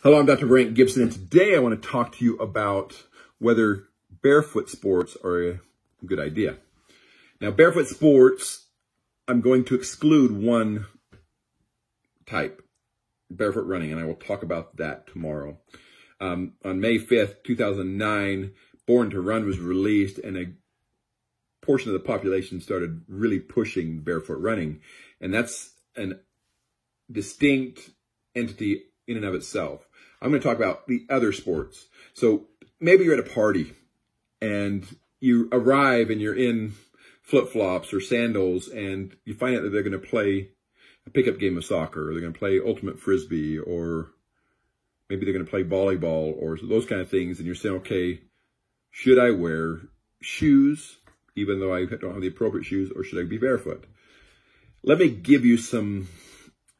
Hello, I'm Dr. Brent Gibson, and today I want to talk to you about whether barefoot sports are a good idea. Now, barefoot sports, I'm going to exclude one type, barefoot running, and I will talk about that tomorrow. On May 5th, 2009, Born to Run was released, and a portion of the population started really pushing barefoot running, and that's a distinct entity in and of itself. I'm going to talk about the other sports. So maybe you're at a party and you arrive and you're in flip-flops or sandals and you find out that they're going to play a pickup game of soccer, or they're going to play ultimate frisbee, or maybe they're going to play volleyball or those kind of things. And you're saying, okay, should I wear shoes even though I don't have the appropriate shoes, or should I be barefoot? Let me give you some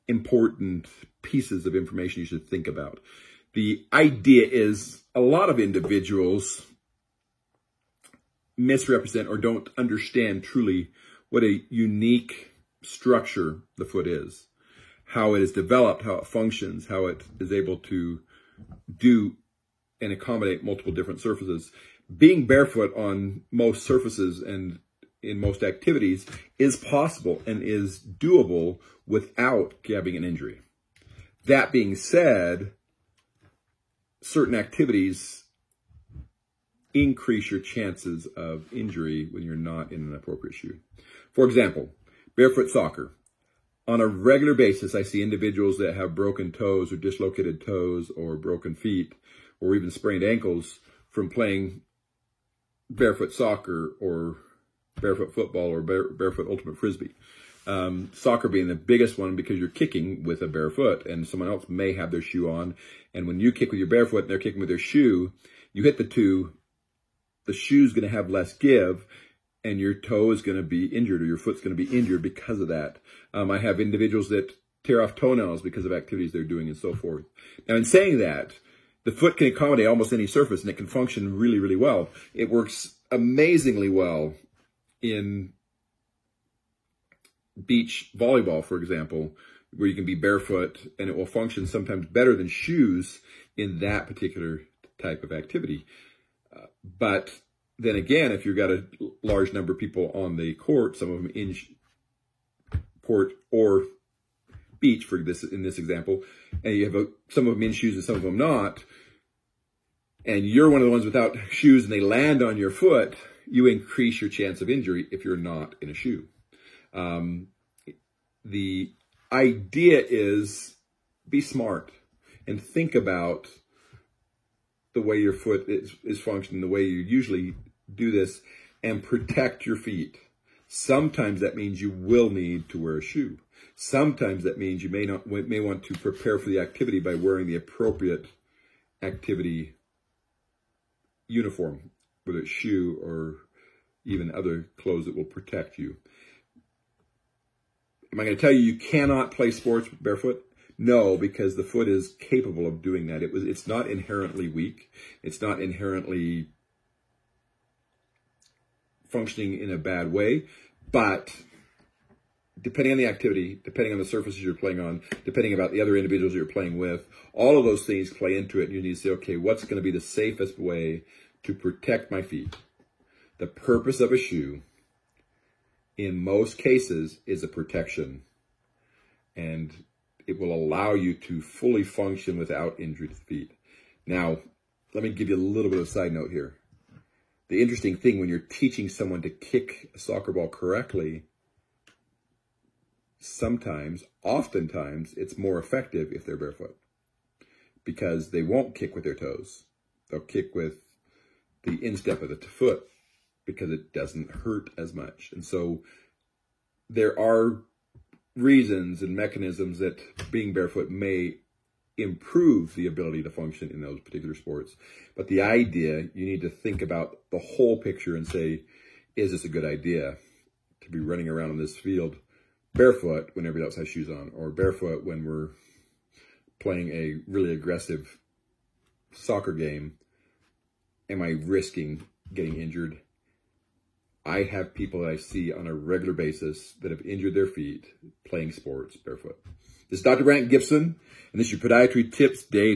important pieces of information you should think about. The idea is a lot of individuals misrepresent or don't understand truly what a unique structure the foot is, how it is developed, how it functions, how it is able to do and accommodate multiple different surfaces. Being barefoot on most surfaces and in most activities is possible and is doable without having an injury. That being said, certain activities increase your chances of injury when you're not in an appropriate shoe. For example, barefoot soccer. On a regular basis, I see individuals that have broken toes or dislocated toes or broken feet or even sprained ankles from playing barefoot soccer or barefoot football or barefoot ultimate frisbee. Soccer being the biggest one because you're kicking with a bare foot and someone else may have their shoe on. And when you kick with your barefoot and they're kicking with their shoe, you hit the two, the shoe's going to have less give and your toe is going to be injured, or your foot's going to be injured because of that. I have individuals that tear off toenails because of activities they're doing and so forth. Now, in saying that, the foot can accommodate almost any surface and it can function really, really well. It works amazingly well in beach volleyball, for example, where you can be barefoot and it will function sometimes better than shoes in that particular type of activity. But then again, if you've got a large number of people on the court, some of them in court or beach for this in this example, and you have some of them in shoes and some of them not, and you're one of the ones without shoes and they land on your foot, you increase your chance of injury if you're not in a shoe. The idea is be smart and think about the way your foot is functioning, the way you usually do this, and protect your feet. Sometimes that means you will need to wear a shoe. Sometimes that means you may want to prepare for the activity by wearing the appropriate activity uniform, whether it's shoe or even other clothes that will protect you. Am I going to tell you you cannot play sports barefoot? No, because the foot is capable of doing that. It's not inherently weak. It's not inherently functioning in a bad way. But depending on the activity, depending on the surfaces you're playing on, depending about the other individuals you're playing with, all of those things play into it. And you need to say, okay, what's going to be the safest way to protect my feet? The purpose of a shoe, in most cases, is a protection. And it will allow you to fully function without injury to the feet. Now, let me give you a little bit of a side note here. The interesting thing when you're teaching someone to kick a soccer ball correctly, oftentimes, it's more effective if they're barefoot because they won't kick with their toes. They'll kick with the instep of the foot because it doesn't hurt as much. And so there are reasons and mechanisms that being barefoot may improve the ability to function in those particular sports. But the idea, you need to think about the whole picture and say, is this a good idea to be running around in this field barefoot when everybody else has shoes on, or barefoot when we're playing a really aggressive soccer game? Am I risking getting injured? I have people that I see on a regular basis that have injured their feet playing sports barefoot. This is Dr. Brent Gibson, and this is your Podiatry Tips Day